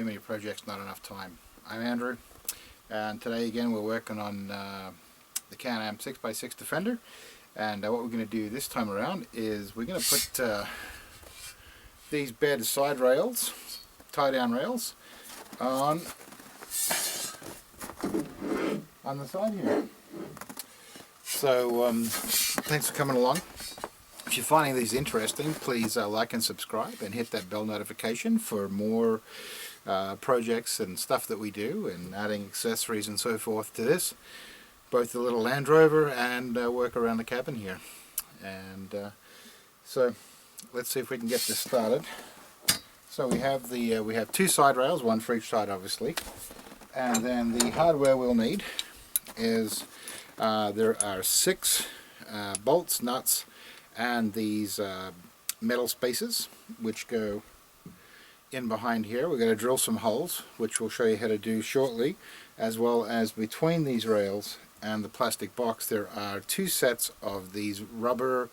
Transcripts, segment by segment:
too many projects, not enough time. I'm Andrew, and today again we're working on the Can-Am 6x6 Defender, and what we're going to do this time around is we're going to put these bed side rails, tie down rails, on the side here. So thanks for coming along. If you're finding these interesting, please like and subscribe and hit that bell notification for more projects and stuff that we do, and adding accessories and so forth to this, both the little Land Rover and work around the cabin here. And so let's see if we can get this started. So we have two side rails, one for each side obviously, and then the hardware we'll need is there are 6 bolts, nuts, and these metal spaces which go in behind here. We're going to drill some holes, which we'll show you how to do shortly, as well as between these rails and the plastic box there are 2 sets of these rubber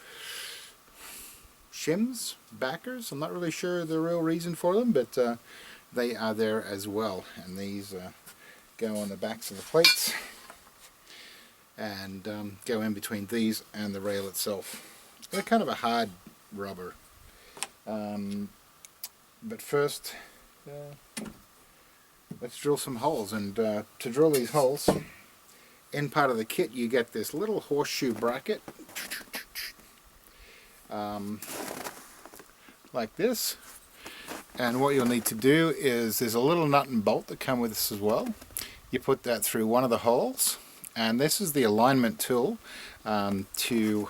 shims backers. I'm not really sure the real reason for them, but they are there as well, and these go on the backs of the plates and go in between these and the rail itself. They're kind of a hard rubber, but first let's drill some holes. And to drill these holes, in part of the kit you get this little horseshoe bracket like this, and what you'll need to do is there's a little nut and bolt that come with this as well. You put that through one of the holes, and this is the alignment tool to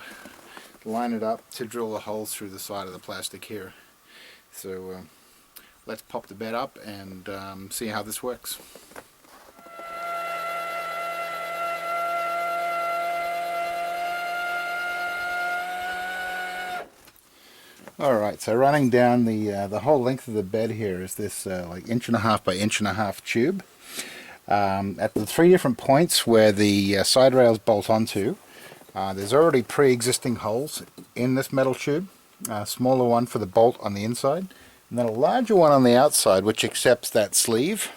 line it up to drill the holes through the side of the plastic here. So let's pop the bed up and see how this works. Alright, so running down the whole length of the bed here is this like 1.5 by 1.5 tube. At the 3 different points where the side rails bolt onto, there's already pre-existing holes in this metal tube. A smaller one for the bolt on the inside, and then a larger one on the outside which accepts that sleeve,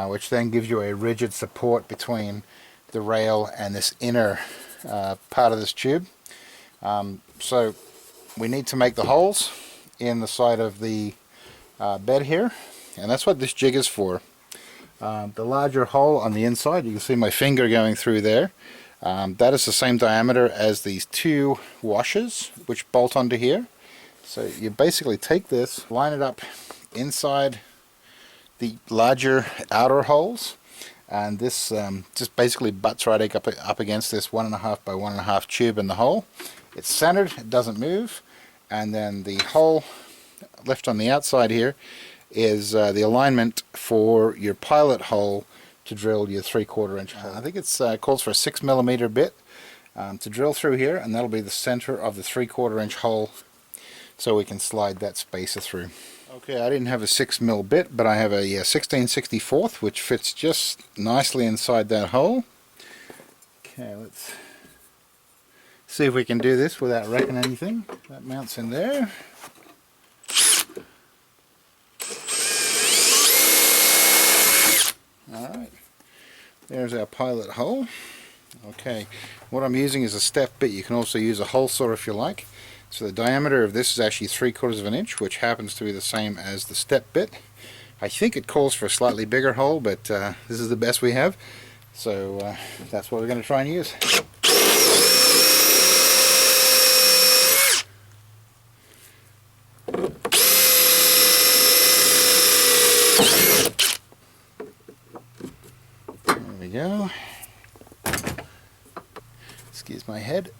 which then gives you a rigid support between the rail and this inner part of this tube. So we need to make the holes in the side of the bed here, and that's what this jig is for. The larger hole on the inside, you can see my finger going through there. That is the same diameter as these 2 washers which bolt onto here. So you basically take this, line it up inside the larger outer holes, and this just basically butts right up against this 1.5 by 1.5 tube in the hole. It's centered, it doesn't move, and then the hole left on the outside here is the alignment for your pilot hole to drill your 3/4 inch hole. I think it's calls for a 6mm bit to drill through here, and that'll be the center of the 3/4 inch hole, so we can slide that spacer through. Okay, I didn't have a 6mm bit, but I have a 16/64, which fits just nicely inside that hole. Okay, let's see if we can do this without wrecking anything. That mounts in there. Alright, there's our pilot hole. Okay, what I'm using is a step bit. You can also use a hole saw if you like. So the diameter of this is actually 3/4 inch, which happens to be the same as the step bit. I think it calls for a slightly bigger hole, but this is the best we have. So that's what we're going to try and use. Go. Excuse my head.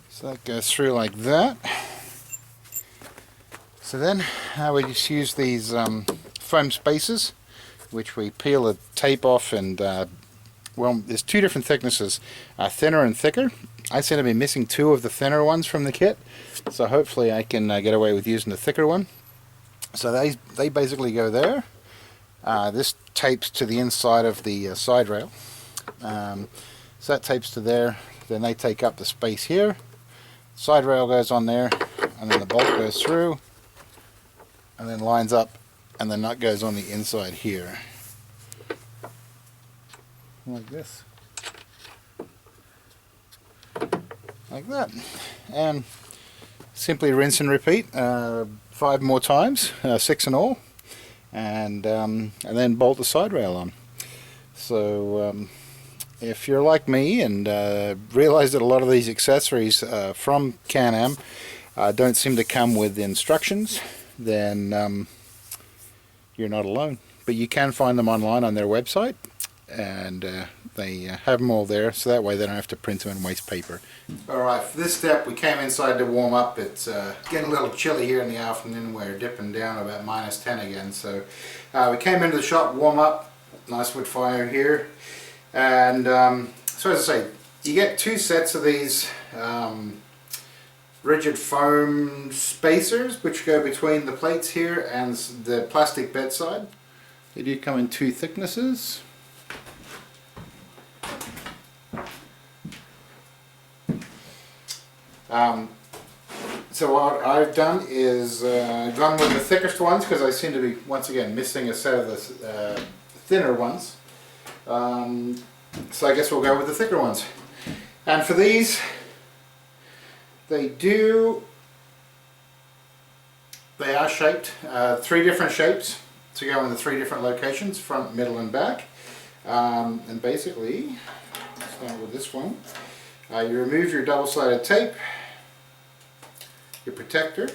So that goes through like that. So then we just use these foam spacers, which we peel the tape off, and well, there's 2 different thicknesses, thinner and thicker. I seem to be missing 2 of the thinner ones from the kit, so hopefully I can get away with using the thicker one. So they basically go there. This tapes to the inside of the side rail. So that tapes to there. Then they take up the space here, Side rail goes on there, and then the bolt goes through, and then lines up, and the nut goes on the inside here. Like this. Like that. And simply rinse and repeat 5 more times, 6 in all, and then bolt the side rail on. So if you're like me and realize that a lot of these accessories from Can-Am don't seem to come with instructions, then you're not alone. But you can find them online on their website, and they have them all there, so that way they don't have to print them and waste paper. Alright, for this step we came inside to warm up. It's getting a little chilly here in the afternoon. We're dipping down about -10 again, so we came into the shop, warm up, nice wood fire here, and so as I say, you get 2 sets of these rigid foam spacers which go between the plates here and the plastic bedside. They do come in 2 thicknesses. So what I've done is gone with the thickest ones because I seem to be once again missing a set of the thinner ones. So I guess we'll go with the thicker ones. And for these, they are shaped 3 different shapes to go in the 3 different locations, front, middle and back. And basically, start with this one. You remove your double-sided tape, your protector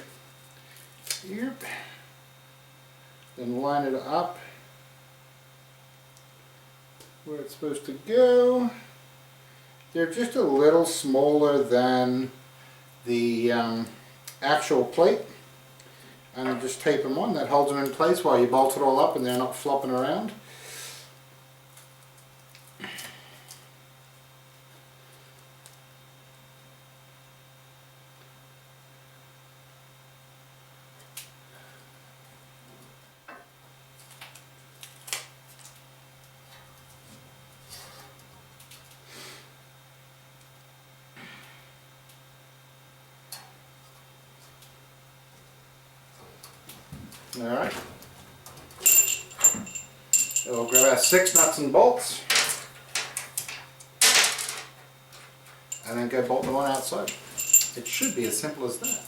here, then line it up where it's supposed to go. They're just a little smaller than the actual plate, and then just tape them on. That holds them in place while you bolt it all up and they're not flopping around. Alright, we'll grab our 6 nuts and bolts and then go bolt them on outside. It should be as simple as that.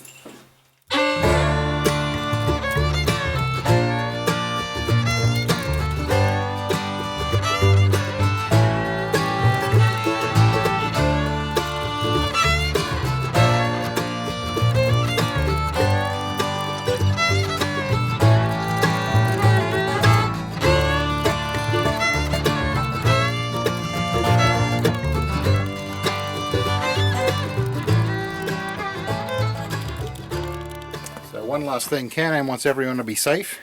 One last thing, Can-Am wants everyone to be safe,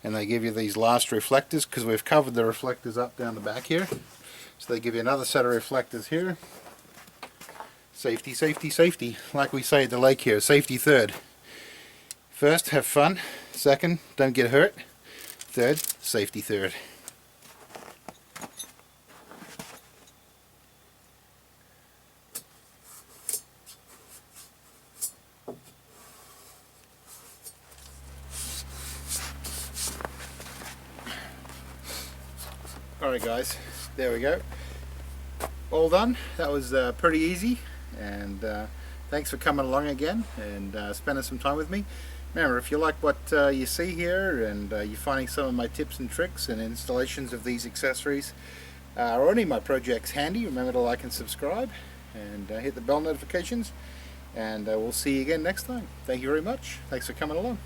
and they give you these last reflectors because we've covered the reflectors up down the back here. So they give you another set of reflectors here. Safety, safety, safety. Like we say at the lake here, safety third. First, have fun. Second, don't get hurt. Third, safety third. Alright guys, there we go. All done. That was pretty easy, and thanks for coming along again and spending some time with me. Remember, if you like what you see here and you're finding some of my tips and tricks and installations of these accessories or any of my projects handy, remember to like and subscribe and hit the bell notifications, and we'll see you again next time. Thank you very much. Thanks for coming along.